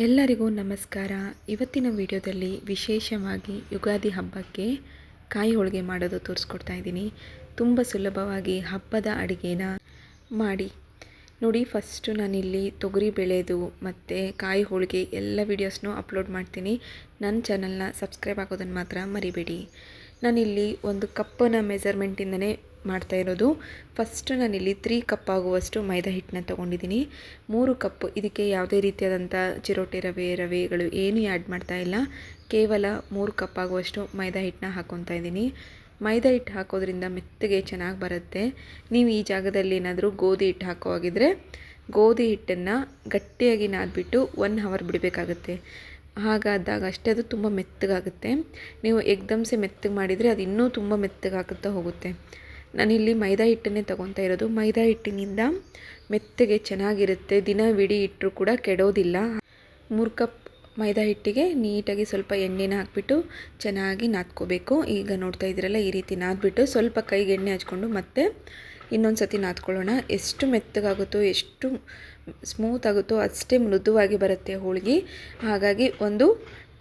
ಎಲ್ಲರಿಗೂ ನಮಸ್ಕಾರ. ಇವತ್ತಿನ ವಿಡಿಯೋದಲ್ಲಿ ವಿಶೇಷವಾಗಿ ಯುಗಾದಿ ಹಬ್ಬಕ್ಕೆ ಕಾಯಿ ಹೋಳಿಗೆ ಮಾಡೋದು ತೋರಿಸ್ಕೊಡ್ತಾ ಇದ್ದೀನಿ. ತುಂಬ ಸುಲಭವಾಗಿ ಹಬ್ಬದ ಅಡುಗೆನ ಮಾಡಿ ನೋಡಿ. ಫಸ್ಟು ನಾನಿಲ್ಲಿ ತೊಗರಿ ಬೇಳೆದು ಮತ್ತು ಕಾಯಿ ಹೋಳಿಗೆ ಎಲ್ಲ ವೀಡಿಯೋಸ್ನೂ ಅಪ್ಲೋಡ್ ಮಾಡ್ತೀನಿ. ನನ್ನ ಚಾನಲ್ನ ಸಬ್ಸ್ಕ್ರೈಬ್ ಆಗೋದನ್ನು ಮಾತ್ರ ಮರಿಬೇಡಿ. ನಾನಿಲ್ಲಿ ಒಂದು ಕಪ್ಪನ ಮೆಜರ್ಮೆಂಟಿಂದನೇ ಮಾಡ್ತಾ ಇರೋದು. ಫಸ್ಟು ನಾನಿಲ್ಲಿ 3 ಕಪ್ ಆಗುವಷ್ಟು ಮೈದಾ ಹಿಟ್ಟನ್ನ ತೊಗೊಂಡಿದ್ದೀನಿ. 3 ಕಪ್. ಇದಕ್ಕೆ ಯಾವುದೇ ರೀತಿಯಾದಂಥ ಚಿರೋಟಿ ರವೆಗಳು ಏನೂ ಆ್ಯಡ್ ಮಾಡ್ತಾ ಇಲ್ಲ. ಕೇವಲ 3 ಕಪ್ ಆಗುವಷ್ಟು ಮೈದಾ ಹಿಟ್ಟನ್ನ ಹಾಕ್ಕೊತಾ ಇದ್ದೀನಿ. ಮೈದಾ ಹಿಟ್ಟು ಹಾಕೋದ್ರಿಂದ ಮೆತ್ತಗೆ ಚೆನ್ನಾಗಿ ಬರುತ್ತೆ. ನೀವು ಈ ಜಾಗದಲ್ಲಿ ಏನಾದರೂ ಗೋಧಿ ಹಿಟ್ಟು ಹಾಕೋವಾಗಿದ್ದರೆ ಗೋಧಿ ಹಿಟ್ಟನ್ನು ಗಟ್ಟಿಯಾಗಿ ನಾದ್ಬಿಟ್ಟು 1 ಅವರ್ ಬಿಡಬೇಕಾಗುತ್ತೆ. ಹಾಗಾದಾಗ ಅಷ್ಟೇ ಅದು ತುಂಬ ಮೆತ್ತಗಾಗುತ್ತೆ. ನೀವು ಎಕ್ದಮ್ಸೆ ಮೆತ್ತಗೆ ಮಾಡಿದರೆ ಅದು ಇನ್ನೂ ತುಂಬ ಮೆತ್ತಗಾಗುತ್ತಾ ಹೋಗುತ್ತೆ. ನಾನಿಲ್ಲಿ ಮೈದಾ ಹಿಟ್ಟನ್ನೇ ತೊಗೊತಾ ಇರೋದು. ಮೈದಾ ಹಿಟ್ಟಿನಿಂದ ಮೆತ್ತಗೆ ಚೆನ್ನಾಗಿರುತ್ತೆ. ದಿನವಿಡೀ ಇಟ್ಟರೂ ಕೂಡ ಕೆಡೋದಿಲ್ಲ. 3 ಕಪ್ ಮೈದಾ ಹಿಟ್ಟಿಗೆ ನೀಟಾಗಿ ಸ್ವಲ್ಪ ಎಣ್ಣೆನ ಹಾಕ್ಬಿಟ್ಟು ಚೆನ್ನಾಗಿ ನಾದ್ಕೋಬೇಕು. ಈಗ ನೋಡ್ತಾ ಇದ್ದೀರಲ್ಲ, ಈ ರೀತಿ ನಾದ್ಬಿಟ್ಟು ಸ್ವಲ್ಪ ಕೈಗೆ ಎಣ್ಣೆ ಹಚ್ಕೊಂಡು ಮತ್ತೆ ಇನ್ನೊಂದು ಸತಿ ನಾದ್ಕೊಳ್ಳೋಣ. ಎಷ್ಟು ಮೆತ್ತಗಾಗುತ್ತೋ, ಎಷ್ಟು ಸ್ಮೂತ್ ಆಗುತ್ತೋ ಅಷ್ಟೇ ಮೃದುವಾಗಿ ಬರುತ್ತೆ ಹೋಳಿಗೆ. ಹಾಗಾಗಿ ಒಂದು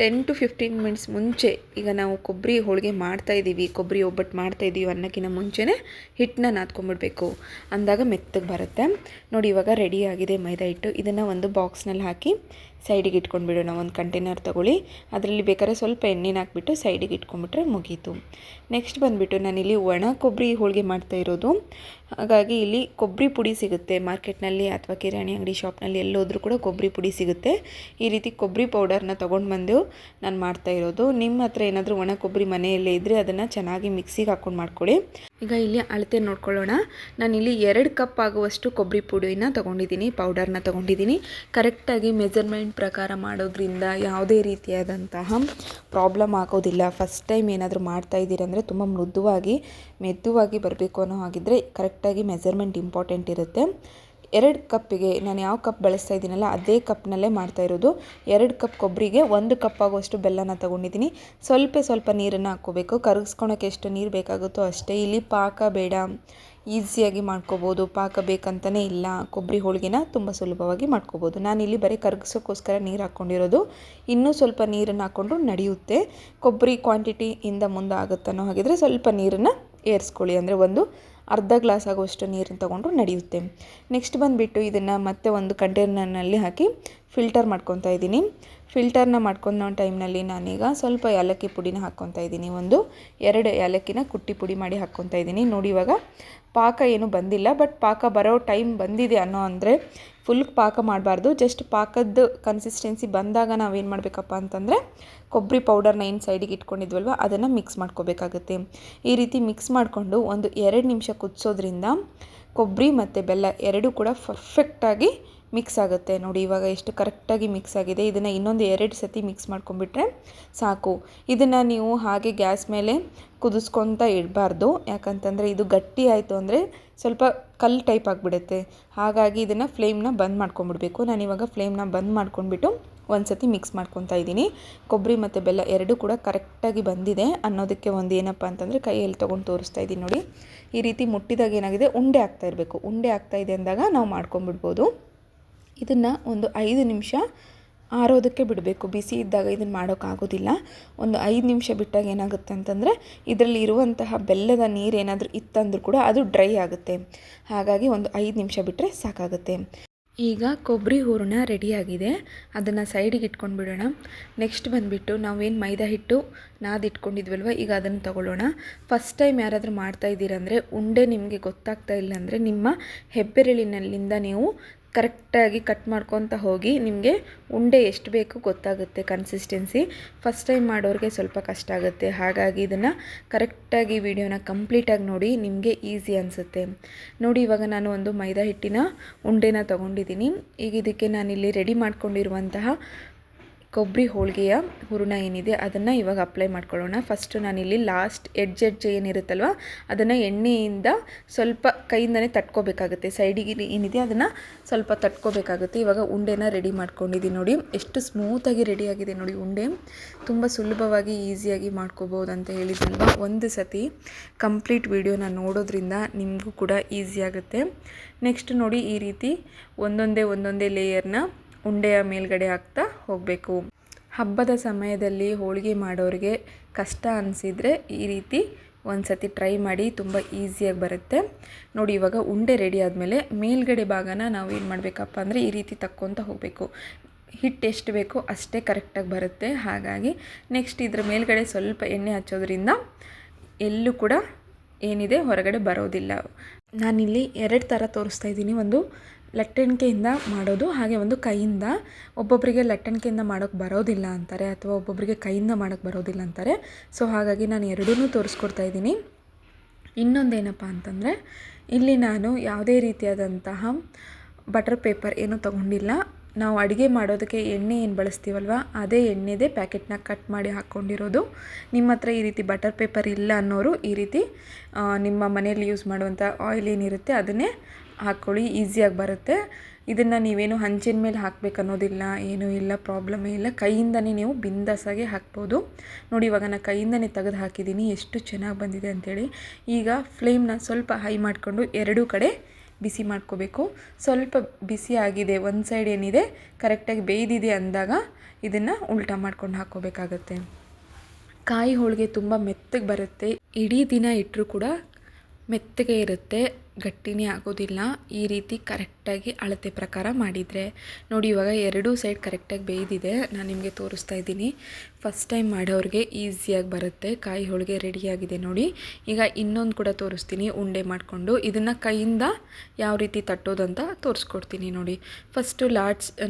10 to 15 ಮಿನಿಟ್ಸ್ ಮುಂಚೆ, ಈಗ ನಾವು ಕೊಬ್ಬರಿ ಹೋಳಿಗೆ ಮಾಡ್ತಾಯಿದ್ದೀವಿ, ಕೊಬ್ಬರಿ ಒಬ್ಬಟ್ಟು ಮಾಡ್ತಾಯಿದ್ದೀವಿ ಅನ್ನೋಕ್ಕಿಂತ ಮುಂಚೆನೇ ಹಿಟ್ಟನ್ನ ನಾದ್ಕೊಂಬಿಡ್ಬೇಕು. ಅಂದಾಗ ಮೆತ್ತಗೆ ಬರುತ್ತೆ ನೋಡಿ. ಇವಾಗ ರೆಡಿ ಆಗಿದೆ ಮೈದಾ ಹಿಟ್ಟು. ಇದನ್ನು ಒಂದು ಬಾಕ್ಸ್ನಲ್ಲಿ ಹಾಕಿ ಸೈಡಿಗೆ ಇಟ್ಕೊಂಡ್ಬಿಡೋಣ. ಒಂದು ಕಂಟೈನರ್ ತೊಗೊಳ್ಳಿ, ಅದರಲ್ಲಿ ಬೇಕಾದ್ರೆ ಸ್ವಲ್ಪ ಎಣ್ಣೆನ ಹಾಕ್ಬಿಟ್ಟು ಸೈಡಿಗೆ ಇಟ್ಕೊಂಡ್ಬಿಟ್ರೆ ಮುಗೀತು. ನೆಕ್ಸ್ಟ್ ಬಂದುಬಿಟ್ಟು ನಾನಿಲ್ಲಿ ಒಣ ಕೊಬ್ಬರಿ ಹೋಳಿಗೆ ಮಾಡ್ತಾ ಇರೋದು. ಹಾಗಾಗಿ ಇಲ್ಲಿ ಕೊಬ್ಬರಿ ಪುಡಿ ಸಿಗುತ್ತೆ ಮಾರ್ಕೆಟ್ನಲ್ಲಿ ಅಥವಾ ಕಿರಾಣಿ ಅಂಗಡಿ ಶಾಪ್ನಲ್ಲಿ ಎಲ್ಲೋದ್ರೂ ಕೂಡ ಕೊಬ್ಬರಿ ಪುಡಿ ಸಿಗುತ್ತೆ. ಈ ರೀತಿ ಕೊಬ್ಬರಿ ಪೌಡರ್ನ ತೊಗೊಂಡು ಬಂದು ನಾನು ಮಾಡ್ತಾ ಇರೋದು. ನಿಮ್ಮ ಹತ್ರ ಏನಾದರೂ ಒಣ ಕೊಬ್ಬರಿ ಮನೆಯಲ್ಲೇ ಇದ್ದರೆ ಅದನ್ನು ಚೆನ್ನಾಗಿ ಮಿಕ್ಸಿಗೆ ಹಾಕ್ಕೊಂಡು ಮಾಡ್ಕೊಳ್ಳಿ. ಈಗ ಇಲ್ಲಿ ಅಳತೆ ನೋಡ್ಕೊಳ್ಳೋಣ. ನಾನಿಲ್ಲಿ 2 ಕಪ್ ಆಗುವಷ್ಟು ಕೊಬ್ಬರಿ ಪುಡಿನ ತೊಗೊಂಡಿದ್ದೀನಿ, ಪೌಡರ್ನ ತೊಗೊಂಡಿದ್ದೀನಿ. ಕರೆಕ್ಟಾಗಿ ಮೆಜರ್ಮೆಂಟ್ ಪ್ರಕಾರ ಮಾಡೋದ್ರಿಂದ ಯಾವುದೇ ರೀತಿಯಾದಂತಹ ಪ್ರಾಬ್ಲಮ್ ಆಗೋದಿಲ್ಲ. ಫಸ್ಟ್ ಟೈಮ್ ಏನಾದರೂ ಮಾಡ್ತಾ ಇದ್ದೀರಂದರೆ ತುಂಬ ಮೆದುವಾಗಿ ಬರಬೇಕು ಅನ್ನೋ ಹಾಗಿದ್ದರೆ ಕರೆಕ್ಟಾಗಿ ಮೆಜರ್ಮೆಂಟ್ ಇಂಪಾರ್ಟೆಂಟ್ ಇರುತ್ತೆ. 2 ಕಪ್ಪಿಗೆ ನಾನು ಯಾವ ಕಪ್ ಬಳಸ್ತಾ ಇದ್ದೀನಲ್ಲ ಅದೇ ಕಪ್ನಲ್ಲೇ ಮಾಡ್ತಾ ಇರೋದು. 2 ಕಪ್ ಕೊಬ್ಬರಿಗೆ 1 ಕಪ್ ಆಗುವಷ್ಟು ಬೆಲ್ಲನ ತೊಗೊಂಡಿದ್ದೀನಿ. ಸ್ವಲ್ಪ ನೀರನ್ನು ಹಾಕ್ಕೋಬೇಕು. ಕರಗಿಸ್ಕೊಳಕ್ಕೆ ಎಷ್ಟು ನೀರು ಬೇಕಾಗುತ್ತೋ ಅಷ್ಟೇ. ಇಲ್ಲಿ ಪಾಕ ಬೇಡ, ಈಸಿಯಾಗಿ ಮಾಡ್ಕೋಬೋದು. ಪಾಕ ಬೇಕಂತಲೇ ಇಲ್ಲ. ಕೊಬ್ಬರಿ ಹೋಳಿಗೆನ ತುಂಬ ಸುಲಭವಾಗಿ ಮಾಡ್ಕೋಬೋದು. ನಾನಿಲ್ಲಿ ಬರೀ ಕರಗಿಸೋಕ್ಕೋಸ್ಕರ ನೀರು ಹಾಕ್ಕೊಂಡಿರೋದು. ಇನ್ನೂ ಸ್ವಲ್ಪ ನೀರನ್ನು ಹಾಕ್ಕೊಂಡ್ರು ನಡೆಯುತ್ತೆ. ಕೊಬ್ಬರಿ ಕ್ವಾಂಟಿಟಿಯಿಂದ ಮುಂದೆ ಆಗುತ್ತನ್ನೋ ಹಾಗಿದ್ರೆ ಸ್ವಲ್ಪ ನೀರನ್ನು ಏರಿಸ್ಕೊಳ್ಳಿ. ಅಂದರೆ ಒಂದು ಅರ್ಧ ಗ್ಲಾಸ್ ಆಗುವಷ್ಟು ನೀರನ್ನು ತೊಗೊಂಡ್ರು ನಡೆಯುತ್ತೆ. ನೆಕ್ಸ್ಟ್ ಬಂದುಬಿಟ್ಟು ಇದನ್ನು ಮತ್ತೆ ಒಂದು ಕಂಟೈನರ್ನಲ್ಲಿ ಹಾಕಿ ಫಿಲ್ಟರ್ ಮಾಡ್ಕೊತಾ ಇದ್ದೀನಿ. ಫಿಲ್ಟರ್ನ ಮಾಡ್ಕೊಂಡ ಟೈಮ್ನಲ್ಲಿ ನಾನೀಗ ಸ್ವಲ್ಪ ಏಲಕ್ಕಿ ಪುಡಿನ ಹಾಕ್ಕೊತಾ ಇದ್ದೀನಿ. 2 ಏಲಕ್ಕಿನ ಕುಟ್ಟಿ ಪುಡಿ ಮಾಡಿ ಹಾಕ್ಕೊತಾ ಇದ್ದೀನಿ. ನೋಡಿ, ಇವಾಗ ಪಾಕ ಏನು ಬಂದಿಲ್ಲ, ಬಟ್ ಪಾಕ ಬರೋ ಟೈಮ್ ಬಂದಿದೆ ಅನ್ನೋ ಅಂದರೆ ಫುಲ್ ಪಾಕ ಮಾಡಬಾರ್ದು. ಜಸ್ಟ್ ಪಾಕದ ಕನ್ಸಿಸ್ಟೆನ್ಸಿ ಬಂದಾಗ ನಾವೇನು ಮಾಡಬೇಕಪ್ಪ ಅಂತಂದರೆ ಕೊಬ್ಬರಿ ಪೌಡರ್ನ ಏನು ಸೈಡಿಗೆ ಇಟ್ಕೊಂಡಿದ್ವಲ್ವ ಅದನ್ನು ಮಿಕ್ಸ್ ಮಾಡ್ಕೋಬೇಕಾಗುತ್ತೆ. ಈ ರೀತಿ ಮಿಕ್ಸ್ ಮಾಡಿಕೊಂಡು ಒಂದು 2 ನಿಮಿಷ ಕುದಿಸೋದ್ರಿಂದ ಕೊಬ್ಬರಿ ಮತ್ತು ಬೆಲ್ಲ ಎರಡೂ ಕೂಡ ಪರ್ಫೆಕ್ಟಾಗಿ ಮಿಕ್ಸ್ ಆಗುತ್ತೆ. ನೋಡಿ, ಇವಾಗ ಎಷ್ಟು ಕರೆಕ್ಟಾಗಿ ಮಿಕ್ಸ್ ಆಗಿದೆ. ಇದನ್ನು ಇನ್ನೊಂದು 2 ಸತಿ ಮಿಕ್ಸ್ ಮಾಡ್ಕೊಂಡ್ಬಿಟ್ರೆ ಸಾಕು. ಇದನ್ನು ನೀವು ಹಾಗೆ ಗ್ಯಾಸ್ ಮೇಲೆ ಕುದಿಸ್ಕೊತಾ ಇಡಬಾರ್ದು. ಯಾಕಂತಂದರೆ ಇದು ಗಟ್ಟಿ ಆಯಿತು ಅಂದರೆ ಸ್ವಲ್ಪ ಕಲ್ಲು ಟೈಪ್ ಆಗಿಬಿಡುತ್ತೆ. ಹಾಗಾಗಿ ಇದನ್ನು ಫ್ಲೇಮ್ನ ಬಂದ್ ಮಾಡ್ಕೊಂಡ್ಬಿಡ್ಬೇಕು. ನಾನಿವಾಗ ಫ್ಲೇಮ್ನ ಬಂದ್ ಮಾಡ್ಕೊಂಡ್ಬಿಟ್ಟು ಒಂದು ಸತಿ ಮಿಕ್ಸ್ ಮಾಡ್ಕೊತಾ ಇದ್ದೀನಿ. ಕೊಬ್ಬರಿ ಮತ್ತು ಬೆಲ್ಲ ಎರಡೂ ಕೂಡ ಕರೆಕ್ಟಾಗಿ ಬಂದಿದೆ ಅನ್ನೋದಕ್ಕೆ ಒಂದು ಏನಪ್ಪ ಅಂತಂದರೆ ಕೈಯಲ್ಲಿ ತೊಗೊಂಡು ತೋರಿಸ್ತಾ ಇದ್ದೀನಿ ನೋಡಿ. ಈ ರೀತಿ ಮುಟ್ಟಿದಾಗ ಏನಾಗಿದೆ, ಉಂಡೆ ಆಗ್ತಾ ಇರಬೇಕು. ಉಂಡೆ ಆಗ್ತಾ ಇದೆ ಅಂದಾಗ ನಾವು ಮಾಡ್ಕೊಂಬಿಡ್ಬೋದು. ಇದನ್ನು ಒಂದು 5 ನಿಮಿಷ ಆರೋದಕ್ಕೆ ಬಿಡಬೇಕು. ಬಿಸಿ ಇದ್ದಾಗ ಇದನ್ನು ಮಾಡೋಕ್ಕಾಗೋದಿಲ್ಲ. ಒಂದು 5 ನಿಮಿಷ ಬಿಟ್ಟಾಗ ಏನಾಗುತ್ತೆ ಅಂತಂದರೆ ಇದರಲ್ಲಿ ಇರುವಂತಹ ಬೆಲ್ಲದ ನೀರು ಏನಾದರೂ ಇತ್ತಂದ್ರೂ ಕೂಡ ಅದು ಡ್ರೈ ಆಗುತ್ತೆ. ಹಾಗಾಗಿ ಒಂದು 5 ನಿಮಿಷ ಬಿಟ್ಟರೆ ಸಾಕಾಗುತ್ತೆ. ಈಗ ಕೊಬ್ಬರಿ ಹೂರಣ ರೆಡಿಯಾಗಿದೆ. ಅದನ್ನು ಸೈಡಿಗೆ ಇಟ್ಕೊಂಡು ಬಿಡೋಣ. ನೆಕ್ಸ್ಟ್ ಬಂದುಬಿಟ್ಟು ನಾವೇನು ಮೈದಾ ಹಿಟ್ಟು ನಾದಿಟ್ಕೊಂಡಿದ್ವಲ್ವ, ಈಗ ಅದನ್ನು ತೊಗೊಳ್ಳೋಣ. ಫಸ್ಟ್ ಟೈಮ್ ಯಾರಾದರೂ ಮಾಡ್ತಾ ಇದ್ದೀರಂದರೆ ಉಂಡೆ ನಿಮಗೆ ಗೊತ್ತಾಗ್ತಾ ಇಲ್ಲ ಅಂದರೆ ನಿಮ್ಮ ಹೆಬ್ಬೆರಳಿನಲ್ಲಿಂದ ನೀವು ಕರೆಕ್ಟಾಗಿ ಕಟ್ ಮಾಡ್ಕೊತ ಹೋಗಿ ನಿಮಗೆ ಉಂಡೆ ಎಷ್ಟು ಬೇಕು ಗೊತ್ತಾಗುತ್ತೆ ಕನ್ಸಿಸ್ಟೆನ್ಸಿ. ಫಸ್ಟ್ ಟೈಮ್ ಮಾಡೋರಿಗೆ ಸ್ವಲ್ಪ ಕಷ್ಟ ಆಗುತ್ತೆ. ಹಾಗಾಗಿ ಇದನ್ನು ಕರೆಕ್ಟಾಗಿ ವಿಡಿಯೋನ ಕಂಪ್ಲೀಟಾಗಿ ನೋಡಿ, ನಿಮಗೆ ಈಸಿ ಅನಿಸುತ್ತೆ. ನೋಡಿ, ಇವಾಗ ನಾನು ಒಂದು ಮೈದಾ ಹಿಟ್ಟಿನ ಉಂಡೆನ ತೊಗೊಂಡಿದ್ದೀನಿ. ಈಗ ಇದಕ್ಕೆ ನಾನಿಲ್ಲಿ ರೆಡಿ ಮಾಡ್ಕೊಂಡಿರುವಂತಹ ಕೊಬ್ಬರಿ ಹೋಳಿಗೆಯ ಹೂರಣ ಏನಿದೆ ಅದನ್ನು ಇವಾಗ ಅಪ್ಲೈ ಮಾಡ್ಕೊಳ್ಳೋಣ. ಫಸ್ಟು ನಾನಿಲ್ಲಿ ಲಾಸ್ಟ್ ಎಡ್ಜ್ ಏನಿರುತ್ತಲ್ವ ಅದನ್ನು ಎಣ್ಣೆಯಿಂದ ಸ್ವಲ್ಪ ಕೈಯಿಂದನೇ ತಟ್ಕೋಬೇಕಾಗುತ್ತೆ. ಸೈಡಿಗೆ ಏನಿದೆ ಅದನ್ನು ಸ್ವಲ್ಪ ತಟ್ಕೋಬೇಕಾಗುತ್ತೆ. ಇವಾಗ ಉಂಡೆನ ರೆಡಿ ಮಾಡ್ಕೊಂಡಿದ್ದೀನಿ. ನೋಡಿ ಎಷ್ಟು ಸ್ಮೂತಾಗಿ ರೆಡಿಯಾಗಿದೆ ನೋಡಿ. ಉಂಡೆ ತುಂಬ ಸುಲಭವಾಗಿ ಈಸಿಯಾಗಿ ಮಾಡ್ಕೋಬೋದು ಅಂತ ಹೇಳಿದ್ನಲ್ವ. ಒಂದು ಸತಿ ಕಂಪ್ಲೀಟ್ ವಿಡಿಯೋನ ನೋಡೋದ್ರಿಂದ ನಿಮಗೂ ಕೂಡ ಈಸಿ ಆಗುತ್ತೆ. ನೆಕ್ಸ್ಟ್ ನೋಡಿ, ಈ ರೀತಿ ಒಂದೊಂದೇ ಲೇಯರ್ನ ಉಂಡೆಯ ಮೇಲ್ಗಡೆ ಹಾಕ್ತಾ ಹೋಗಬೇಕು. ಹಬ್ಬದ ಸಮಯದಲ್ಲಿ ಹೋಳಿಗೆ ಮಾಡೋರಿಗೆ ಕಷ್ಟ ಅನಿಸಿದರೆ ಈ ರೀತಿ ಒಂದು ಸತಿ ಟ್ರೈ ಮಾಡಿ, ತುಂಬ ಈಸಿಯಾಗಿ ಬರುತ್ತೆ ನೋಡಿ. ಇವಾಗ ಉಂಡೆ ರೆಡಿ ಆದಮೇಲೆ ಮೇಲ್ಗಡೆ ಭಾಗನ ನಾವು ಏನು ಮಾಡಬೇಕಪ್ಪ ಅಂದರೆ ಈ ರೀತಿ ತಕ್ಕೊತ ಹೋಗಬೇಕು. ಹಿಟ್ಟು ಎಷ್ಟು ಬೇಕೋ ಅಷ್ಟೇ ಕರೆಕ್ಟಾಗಿ ಬರುತ್ತೆ. ಹಾಗಾಗಿ ನೆಕ್ಸ್ಟ್ ಇದ್ರ ಮೇಲ್ಗಡೆ ಸ್ವಲ್ಪ ಎಣ್ಣೆ ಹಚ್ಚೋದ್ರಿಂದ ಎಲ್ಲೂ ಕೂಡ ಏನಿದೆ ಹೊರಗಡೆ ಬರೋದಿಲ್ಲ. ನಾನಿಲ್ಲಿ 2 ಥರ ತೋರಿಸ್ತಾ ಇದ್ದೀನಿ. ಒಂದು ಲಟ್ಟಣಿಕೆಯಿಂದ ಮಾಡೋದು, ಹಾಗೆ ಒಂದು ಕೈಯಿಂದ. ಒಬ್ಬೊಬ್ಬರಿಗೆ ಲಟ್ಟಣಿಕೆಯಿಂದ ಮಾಡೋಕ್ಕೆ ಬರೋದಿಲ್ಲ ಅಂತಾರೆ, ಅಥವಾ ಒಬ್ಬೊಬ್ಬರಿಗೆ ಕೈಯಿಂದ ಮಾಡೋಕ್ಕೆ ಬರೋದಿಲ್ಲ ಅಂತಾರೆ. ಸೊ ಹಾಗಾಗಿ ನಾನು ಎರಡೂ ತೋರಿಸ್ಕೊಡ್ತಾ ಇದ್ದೀನಿ. ಇನ್ನೊಂದೇನಪ್ಪ ಅಂತಂದರೆ ಇಲ್ಲಿ ನಾನು ಯಾವುದೇ ರೀತಿಯಾದಂತಹ ಬಟರ್ ಪೇಪರ್ ಏನೂ ತೊಗೊಂಡಿಲ್ಲ. ನಾವು ಅಡುಗೆ ಮಾಡೋದಕ್ಕೆ ಎಣ್ಣೆ ಏನು ಬಳಸ್ತೀವಲ್ವ ಅದೇ ಎಣ್ಣೆದೇ ಪ್ಯಾಕೆಟ್ನ ಕಟ್ ಮಾಡಿ ಹಾಕ್ಕೊಂಡಿರೋದು. ನಿಮ್ಮ ಹತ್ರ ಈ ರೀತಿ ಬಟರ್ ಪೇಪರ್ ಇಲ್ಲ ಅನ್ನೋರು ಈ ರೀತಿ ನಿಮ್ಮ ಮನೆಯಲ್ಲಿ ಯೂಸ್ ಮಾಡುವಂಥ ಆಯಿಲ್ ಏನಿರುತ್ತೆ ಅದನ್ನೇ ಹಾಕ್ಕೊಳ್ಳಿ, ಈಸಿಯಾಗಿ ಬರುತ್ತೆ. ಇದನ್ನು ನೀವೇನು ಹಂಚಿನ ಮೇಲೆ ಹಾಕಬೇಕು ಅನ್ನೋದಿಲ್ಲ, ಏನೂ ಇಲ್ಲ, ಪ್ರಾಬ್ಲಮೇ ಇಲ್ಲ. ಕೈಯಿಂದನೇ ನೀವು ಬಿಂದಾಸಾಗೆ ಹಾಕ್ಬೋದು ನೋಡಿ. ಇವಾಗ ನಾನು ಕೈಯಿಂದನೇ ತೆಗೆದು ಹಾಕಿದ್ದೀನಿ, ಎಷ್ಟು ಚೆನ್ನಾಗಿ ಬಂದಿದೆ ಅಂಥೇಳಿ. ಈಗ ಫ್ಲೇಮ್ನ ಸ್ವಲ್ಪ ಹೈ ಮಾಡಿಕೊಂಡು 2 ಕಡೆ ಬಿಸಿ ಮಾಡ್ಕೋಬೇಕು. ಸ್ವಲ್ಪ ಬಿಸಿ ಆಗಿದೆ, ಒಂದು ಸೈಡ್ ಏನಿದೆ ಕರೆಕ್ಟಾಗಿ ಬೇಯ್ದಿದೆ ಅಂದಾಗ ಇದನ್ನು ಉಲ್ಟಾ ಮಾಡ್ಕೊಂಡು ಹಾಕ್ಕೋಬೇಕಾಗತ್ತೆ. ಕಾಯಿ ಹೋಳಿಗೆ ತುಂಬ ಮೆತ್ತಗೆ ಬರುತ್ತೆ, ಇಡೀ ದಿನ ಇಟ್ಟರೂ ಕೂಡ ಮೆತ್ತಗೆ ಇರುತ್ತೆ, ಗಟ್ಟಿನೇ ಆಗೋದಿಲ್ಲ. ಈ ರೀತಿ ಕರೆಕ್ಟಾಗಿ ಅಳತೆ ಪ್ರಕಾರ ಮಾಡಿದರೆ ನೋಡಿ. ಇವಾಗ 2 ಸೈಡ್ ಕರೆಕ್ಟಾಗಿ ಬೇಯ್ದಿದೆ, ನಾನು ನಿಮಗೆ ತೋರಿಸ್ತಾ ಇದ್ದೀನಿ. ಫಸ್ಟ್ ಟೈಮ್ ಮಾಡೋರಿಗೆ ಈಸಿಯಾಗಿ ಬರುತ್ತೆ. ಕಾಯಿ ಹೋಳಿಗೆ ರೆಡಿಯಾಗಿದೆ ನೋಡಿ. ಈಗ ಇನ್ನೊಂದು ಕೂಡ ತೋರಿಸ್ತೀನಿ, ಉಂಡೆ ಮಾಡಿಕೊಂಡು ಇದನ್ನು ಕೈಯಿಂದ ಯಾವ ರೀತಿ ತಟ್ಟೋದು ಅಂತ ತೋರಿಸ್ಕೊಡ್ತೀನಿ ನೋಡಿ. ಫಸ್ಟು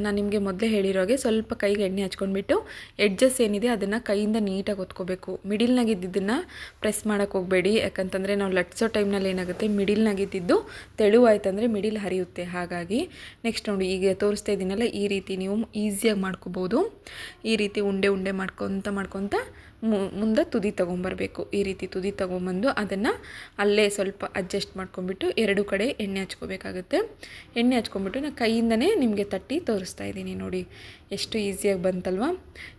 ನಾನು ನಿಮಗೆ ಮೊದಲೇ ಹೇಳಿರೋಗೆ ಸ್ವಲ್ಪ ಕೈಗೆ ಎಣ್ಣೆ ಹಚ್ಕೊಂಡ್ಬಿಟ್ಟು ಎಡ್ಜಸ್ ಏನಿದೆ ಅದನ್ನು ಕೈಯಿಂದ ನೀಟಾಗಿ ಒತ್ಕೋಬೇಕು. ಮಿಡಿಲ್ನಾಗಿದ್ದನ್ನು ಪ್ರೆಸ್ ಮಾಡೋಕ್ಕೆ ಹೋಗಬೇಡಿ, ಯಾಕಂತಂದರೆ ನಾವು ಲಟ್ಸೋ ಟೈಮ್ನಲ್ಲಿ ಏನಾಗುತ್ತೆ ಮಿಡಿಲ್ನಾಗಿದ್ದು ತೆಳುವಾಯ್ತಂದರೆ ಮಿಡಿಲ್ ಹರಿಯುತ್ತೆ. ಹಾಗಾಗಿ ನೆಕ್ಸ್ಟ್ ನೋಡಿ, ಈಗ ತೋರಿಸ್ತಾ ಇದ್ದೀನಲ್ಲ ಈ ರೀತಿ ನೀವು ಈಸಿಯಾಗಿ ಮಾಡ್ಕೋಬೋದು. ಈ ರೀತಿ ಉಂಡೆ ಮಾಡ್ಕೊತ ಮುಂದೆ ತುದಿ ತೊಗೊಂಬರ್ಬೇಕು. ಈ ರೀತಿ ತುದಿ ತೊಗೊಂಬಂದು ಅದನ್ನು ಅಲ್ಲೇ ಸ್ವಲ್ಪ ಅಡ್ಜಸ್ಟ್ ಮಾಡ್ಕೊಂಬಿಟ್ಟು 2 ಕಡೆ ಎಣ್ಣೆ ಹಚ್ಕೋಬೇಕಾಗುತ್ತೆ. ಎಣ್ಣೆ ಹಚ್ಕೊಂಬಿಟ್ಟು ನಾನು ಕೈಯಿಂದನೇ ನಿಮಗೆ ತಟ್ಟಿ ತೋರಿಸ್ತಾ ಇದ್ದೀನಿ ನೋಡಿ, ಎಷ್ಟು ಈಸಿಯಾಗಿ ಬಂತಲ್ವ.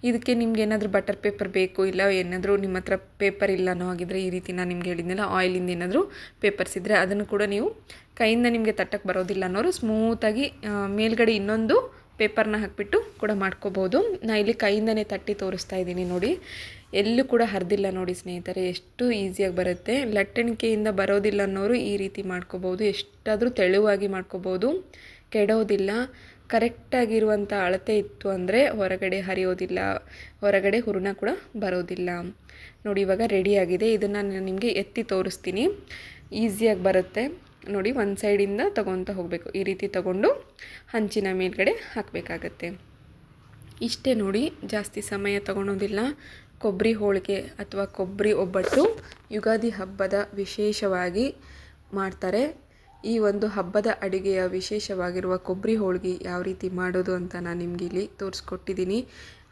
ಇದಕ್ಕೆ ನಿಮ್ಗೆ ಏನಾದರೂ ಬಟರ್ ಪೇಪರ್ ಬೇಕು, ಇಲ್ಲ ಏನಾದರೂ ನಿಮ್ಮ ಹತ್ರ ಪೇಪರ್ ಇಲ್ಲನೋ ಆಗಿದ್ದರೆ ಈ ರೀತಿ ನಾನು ನಿಮ್ಗೆ ಹೇಳಿದ್ನಲ್ಲ ಆಯಿಲಿಂದ ಏನಾದರೂ ಪೇಪರ್ಸ್ ಇದ್ದರೆ ಅದನ್ನು ಕೂಡ ನೀವು ಕೈಯಿಂದ ನಿಮಗೆ ತಟ್ಟಕ್ಕೆ ಬರೋದಿಲ್ಲ ಅನ್ನೋರು ಸ್ಮೂತಾಗಿ ಮೇಲ್ಗಡೆ ಇನ್ನೊಂದು ಪೇಪರ್ನ ಹಾಕಿಬಿಟ್ಟು ಕೂಡ ಮಾಡ್ಕೋಬೋದು. ನಾನು ಇಲ್ಲಿ ಕೈಯಿಂದನೇ ತಟ್ಟಿ ತೋರಿಸ್ತಾ ಇದ್ದೀನಿ ನೋಡಿ, ಎಲ್ಲೂ ಕೂಡ ಹರಿದಿಲ್ಲ ನೋಡಿ ಸ್ನೇಹಿತರೆ, ಎಷ್ಟು ಈಸಿಯಾಗಿ ಬರುತ್ತೆ. ಲಟ್ಟಣಿಕೆಯಿಂದ ಬರೋದಿಲ್ಲ ಅನ್ನೋರು ಈ ರೀತಿ ಮಾಡ್ಕೋಬೋದು, ಎಷ್ಟಾದರೂ ತೆಳುವಾಗಿ ಮಾಡ್ಕೋಬೋದು, ಕೆಡೋದಿಲ್ಲ. ಕರೆಕ್ಟಾಗಿರುವಂಥ ಅಳತೆ ಇತ್ತು ಅಂದರೆ ಹೊರಗಡೆ ಹರಿಯೋದಿಲ್ಲ, ಹೊರಗಡೆ ಹೂರಣ ಕೂಡ ಬರೋದಿಲ್ಲ ನೋಡಿ. ಇವಾಗ ರೆಡಿಯಾಗಿದೆ, ಇದನ್ನು ನಾನು ನಿಮಗೆ ಎತ್ತಿ ತೋರಿಸ್ತೀನಿ, ಈಸಿಯಾಗಿ ಬರುತ್ತೆ ನೋಡಿ. ಒಂದು ಸೈಡಿಂದ ತೊಗೊತ ಹೋಗಬೇಕು, ಈ ರೀತಿ ತಗೊಂಡು ಹಂಚಿನ ಮೇಲ್ಗಡೆ ಹಾಕಬೇಕಾಗತ್ತೆ. ಇಷ್ಟೇ ನೋಡಿ, ಜಾಸ್ತಿ ಸಮಯ ತಗೊಳೋದಿಲ್ಲ. ಕೊಬ್ಬರಿ ಹೋಳಿಗೆ ಅಥವಾ ಕೊಬ್ಬರಿ ಒಬ್ಬಟ್ಟು ಯುಗಾದಿ ಹಬ್ಬದ ವಿಶೇಷವಾಗಿ ಮಾಡ್ತಾರೆ. ಈ ಒಂದು ಹಬ್ಬದ ಅಡುಗೆಯ ವಿಶೇಷವಾಗಿರುವ ಕೊಬ್ಬರಿ ಹೋಳಿಗೆ ಯಾವ ರೀತಿ ಮಾಡೋದು ಅಂತ ನಾನು ನಿಮಗೆ ಇಲ್ಲಿ ತೋರಿಸ್ಕೊಟ್ಟಿದ್ದೀನಿ.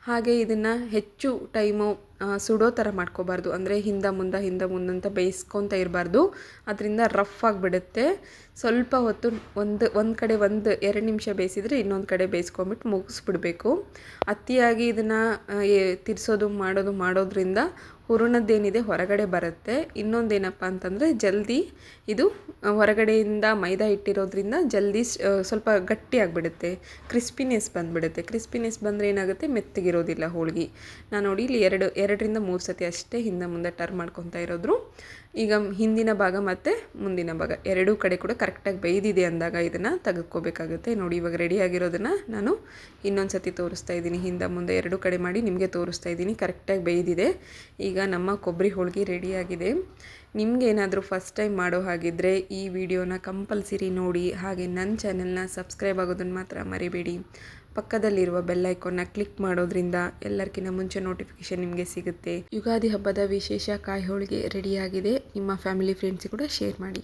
ಹಾಗೆ ಇದನ್ನು ಹೆಚ್ಚು ಟೈಮು ಸುಡೋ ಥರ ಮಾಡ್ಕೋಬಾರ್ದು, ಅಂದರೆ ಹಿಂದೆ ಮುಂದೆ ಅಂತ ಬೇಯಿಸ್ಕೊತ ಇರಬಾರ್ದು, ಅದರಿಂದ ರಫ್ ಆಗಿಬಿಡುತ್ತೆ. ಸ್ವಲ್ಪ ಹೊತ್ತು ಒಂದು ಕಡೆ 1-2 ನಿಮಿಷ ಬೇಯಿಸಿದರೆ ಇನ್ನೊಂದು ಕಡೆ ಬೇಯಿಸ್ಕೊಂಬಿಟ್ಟು ಮುಗಿಸ್ಬಿಡ್ಬೇಕು. ಅತಿಯಾಗಿ ಇದನ್ನು ಮಾಡೋದ್ರಿಂದ ಹೂರಣದ್ದೇನಿದೆ ಹೊರಗಡೆ ಬರುತ್ತೆ. ಇನ್ನೊಂದೇನಪ್ಪ ಅಂತಂದರೆ ಜಲ್ದಿ ಇದು ಹೊರಗಡೆಯಿಂದ ಮೈದಾ ಇಟ್ಟಿರೋದ್ರಿಂದ ಜಲ್ದಿ ಸ್ವಲ್ಪ ಗಟ್ಟಿ ಆಗಿಬಿಡುತ್ತೆ, ಕ್ರಿಸ್ಪಿನೆಸ್ ಬಂದುಬಿಡುತ್ತೆ. ಕ್ರಿಸ್ಪಿನೆಸ್ ಬಂದರೆ ಏನಾಗುತ್ತೆ, ಮೆತ್ತಗಿರೋದಿಲ್ಲ ಹೋಳಿಗೆ. ನಾನು ನೋಡಿ ಇಲ್ಲಿ 2-3 ಸತಿ ಅಷ್ಟೇ ಹಿಂದೆ ಮುಂದೆ ಟರ್ನ್ ಮಾಡ್ಕೊತಾ ಇರೋದ್ರು. ಈಗ ಹಿಂದಿನ ಭಾಗ ಮತ್ತು ಮುಂದಿನ ಭಾಗ 2 ಕಡೆ ಕೂಡ ಕರೆಕ್ಟಾಗಿ ಬೇಯ್ದಿದೆ ಅಂದಾಗ ಇದನ್ನು ತೆಗೆದುಕೋಬೇಕಾಗುತ್ತೆ ನೋಡಿ. ಇವಾಗ ರೆಡಿಯಾಗಿರೋದನ್ನು ನಾನು ಇನ್ನೊಂದು ಸತಿ ತೋರಿಸ್ತಾ ಇದ್ದೀನಿ, ಹಿಂದೆ ಮುಂದೆ 2 ಕಡೆ ಮಾಡಿ ನಿಮಗೆ ತೋರಿಸ್ತಾ ಇದ್ದೀನಿ. ಕರೆಕ್ಟಾಗಿ ಬೇಯ್ದಿದೆ. ಈಗ ನಮ್ಮ ಕೊಬ್ಬರಿ ಹೋಳಿಗೆ ರೆಡಿಯಾಗಿದೆ. ನಿಮಗೇನಾದರೂ ಫಸ್ಟ್ ಟೈಮ್ ಮಾಡೋ ಹಾಗಿದ್ದರೆ ಈ ವಿಡಿಯೋನ ಕಂಪಲ್ಸರಿ ನೋಡಿ. ಹಾಗೆ ನನ್ನ ಚಾನೆಲ್ನ ಸಬ್ಸ್ಕ್ರೈಬ್ ಆಗೋದನ್ನು ಮಾತ್ರ ಮರಿಬೇಡಿ. ಪಕ್ಕದಲ್ಲಿರುವ ಬೆಲ್ ಐಕಾನ್ನ ಕ್ಲಿಕ್ ಮಾಡೋದ್ರಿಂದ ಎಲ್ಲರಿಗಿಂತ ಮುಂಚೆ ನೋಟಿಫಿಕೇಷನ್ ನಿಮಗೆ ಸಿಗುತ್ತೆ. ಯುಗಾದಿ ಹಬ್ಬದ ವಿಶೇಷ ಕಾಯಿ ಹೋಳಿಗೆ ರೆಡಿಯಾಗಿದೆ. ನಿಮ್ಮ ಫ್ಯಾಮಿಲಿ ಫ್ರೆಂಡ್ಸಿಗೆ ಕೂಡ ಶೇರ್ ಮಾಡಿ.